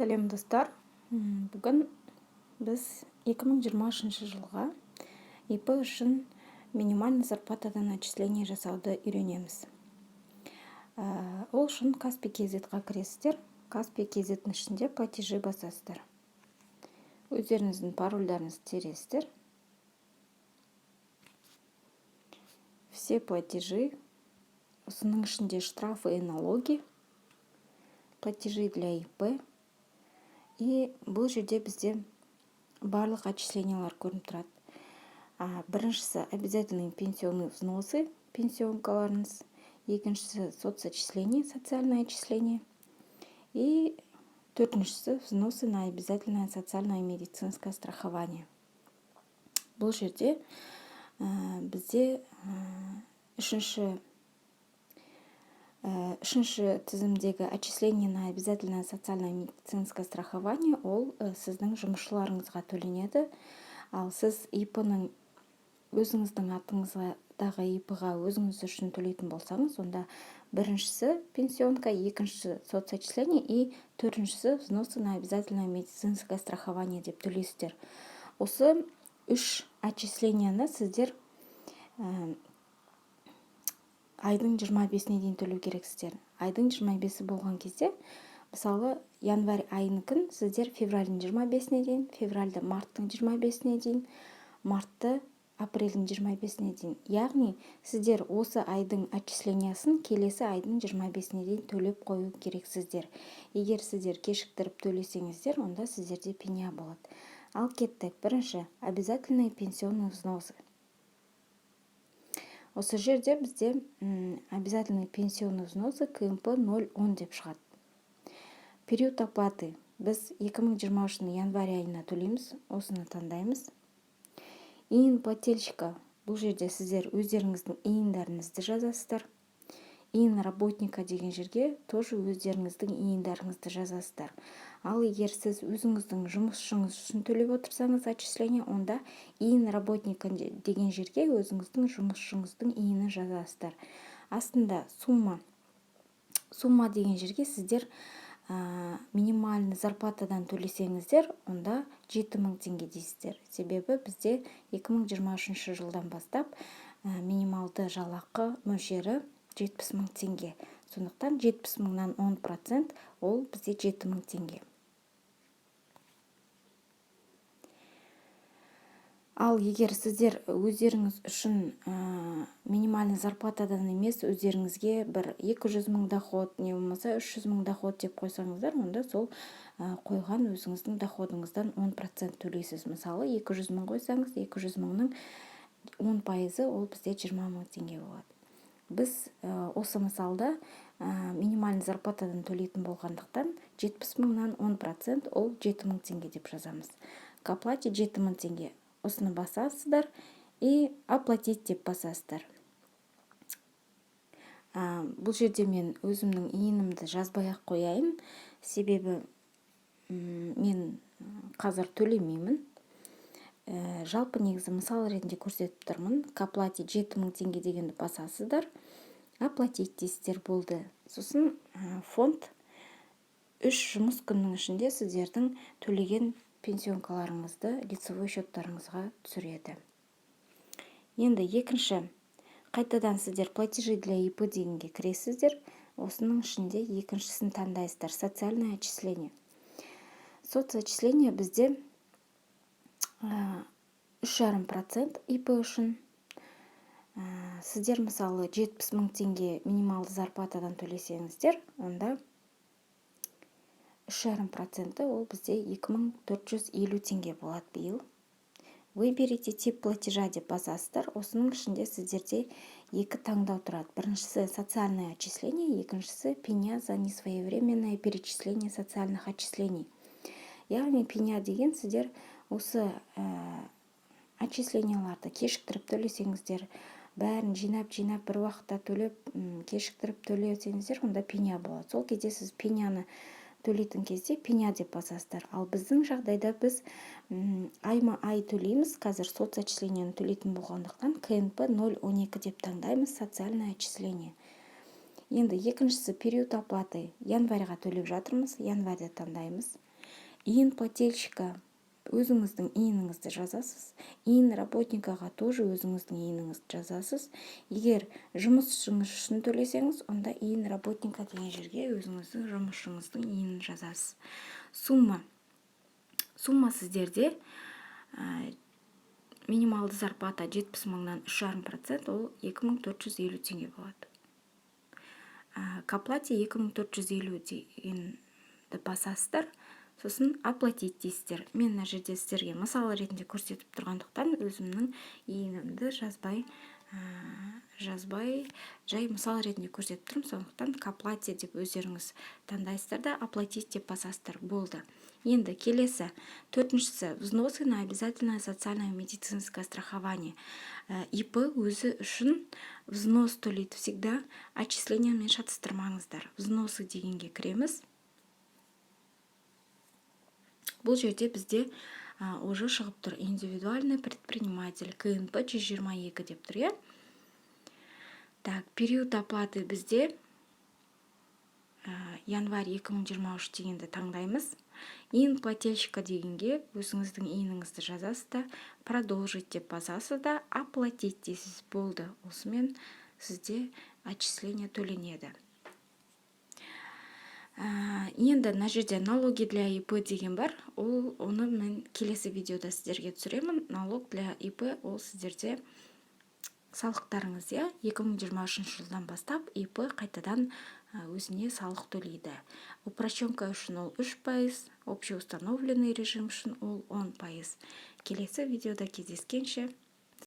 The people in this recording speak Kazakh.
Сәлем достар. Бүгін біз 2023 жылға ИП үшін минимальный зарплатадан отчисление жасауды үйренеміз. Ол үшін Каспий KZ-ға кіресіздер. Каспий KZ-ның ішінде платежи басасыздар. Өздеріңіздің парольдарыңызды тересіздер. Все платежи, осының ішінде штрафы и налоги, платежи для ИП. И бұл жерде бізде барлық отчислениялар көрініп тұрады. Біріншісі обязательные пенсионные взносы, пенсионкаларыңыз. Екіншісі соцотчисление, социальное отчисление. И төртіншісі взносы на обязательное социальное и медицинское страхование. Бұл жерде бізде үшінші тізімдегі отчисление на обязательное социальное медицинское страхование ол сіздің жұмысшыларыңызға төленеді. Ал сіз ИП-ның өзіңіздің атыңыздағы ИП-ға өзіңіз үшін төлейтін болсаңыз, онда біріншісі пенсионка, екіншісі соцотчисление и төртіншісі взносы на обязательное медицинское страхование деп төлейсіздер. Осы үш отчисленияны сіздер айдың 25-не дейін төлеу керексіздер. Айдың 25-і болған кезде, мысалы, январь айыныкін сіздер февральдың 25-не дейін, февральды марттың 25-не дейін, мартты апрельдің 25-не дейін. Яғни, сіздер осы айдың отчислениясын келесі айдың 25-не дейін төлеп қою керексіздер. Егер сіздер кешіктіріп төлесеңіздер, онда сіздерде пеня болады. Ал кеттік. Бірінші, обязательные пенсионные взносы. Осы жерде бізде обязательные пенсионные взносы КМП 010 деп шығады. Период оплаты біз 2023 январь айына төлейміз, осыны таңдаймыз. Иін плательщика, бұл жерде сіздер өздеріңіздің иіндарыңызды жазасыздар. Иін работника деген жерге тоже өздеріңіздің иіндарыңызды жазасыздар. Ал егер сіз өзіңіздің жұмысшыңыз үшін төлеп отырсаңыз отчисление, онда иін работника деген жерге өзіңіздің жұмысшыңыздың иіні жазасыздар. Астында сумма деген жерге сіздер минимальный зарплатадан төлесеңіздер, онда 7000 теңге дейсіздер. Себебі бізде 2023 жылдан бастап минималды жалақы мөлшері 70 000 теңге. Сондықтан 70 000-нан 10% ол бізде 7000 теңге. Ал егер сіздер өздеріңіз үшін минимальный зарплатадан емес, өздеріңізге бір 200 000 доход, не болмаса 300 000 доход деп қойсаңыздар, онда сол қойған өзіңіздің доходыңыздан 10% төлейсіз. Мысалы, 200 000 қойсаңыз, 200 000-ның 10% ол бізде 20 000 теңге болады. Біз осы мысалда минимальный зарплатадан төлейтін болғандықтан 70 000-нан 10% ол 7000 теңге деп жазамыз. К оплате 7000 теңге. Осыны басасыздар и оплатить деп басасыздар. Бұл жерде мен өзімнің иінімді жазбай-ақ қояйын, себебі мен қазір төлемеймін. Жалпы негізі мысал ретінде көрсетіп тұрмын. К оплате 7000 теңге дегенді басасыздар, оплатить дейсіздер, болды. Сосын фонд 3 жұмыс күннің ішінде сіздердің төлеген пенсионкаларыңызды лицевой счеттарыңызға түсіреді. Енді екінші, қайтадан сіздер платежи для ИП дегенге кіресіздер. Осының ішінде екіншісін таңдайсыздар, социальное отчисление. Соцотчисление бізде 3,5% ИП үшін. Сіздер мысалы 70 000 теңге минималды зарплатадан төлесеңіздер, онда 3,5% ол бізде 2450 теңге болады биыл. Выберите тип платежа деп басасыздар. Осының ішінде сіздерде екі таңдау тұрады. Біріншісі социальное отчисление, екіншісі пеня за несвоевременное перечисление социальных отчислений. Яғни пеня деген сіздер осы отчисленияларды кешіктіріп төлесеңіздер, бәрін жинап бір уақытта төлеп, кешіктіріп төлесеңіздер, онда пеня болады. Сол кезде сіз пеняны төлейтін кезде пеня деп басасыздар. Ал біздің жағдайда біз айма-ай төлейміз. Қазір соцотчислениені төлейтін болғандықтан КНП 012 деп таңдаймыз, социальное отчисление. Енді екіншісі период оплаты январьға төлеп жатырмыз, январьда таңдаймыз. иін плательщика өзіңіздің иініңізді жазасыз. Иін работникаға тоже өзіңіздің иініңізді жазасыз. Егер жұмысшыңыз үшін төлесеңіз, онда иін работника деген жерге өзіңіздің жұмысшыңыздың иінін жазасыз. Сумма сіздерде минималды зарплата 70 мыңнан 3,5%, ол 2450 теңге болады. К оплате 2450 дегенді басасыздар, сосын оплатить дейсіздер. Мен мына жерде сіздерге мысал ретінде көрсетіп тұрғандықтан өзімнің иінімді жазбай жай мысал ретінде көрсетіп тұрмын. Сондықтан к оплате деп өздеріңіз таңдайсыздар да оплатить деп басасыздар. Болды. Енді келесі, төртіншісі, взносы на обязательное социальное медицинское страхование. ИП өзі үшін взнос төлейді всегда, отчислениямен шатыстырмаңыздар. Взносы дегенге кіреміз. Бұл жерде бізде уже шығып тұр. Индивидуальный предприниматель, КНП 122 деп тұр, е? Так, период оплаты бізде январь 2023 дегенді таңдаймыз. Иін плательщика дегенге өзіңіздің иініңізді жазасыз да, продолжить деп басасыз да, оплатить дейсіз. Болды. Осымен сізде отчисление төленеді. Енді мына жерде налоги для ИП деген бар. Оны мен келесі видеода сіздерге түсіремін. Налог для ИП ол сіздерде салықтарыңыз, 2023 жылдан бастап ИП қайтадан өзіне салық төлейді. Упрощенка үшін ол 3%, общеустановленный режим үшін ол 10%. Келесі видеода кездескенше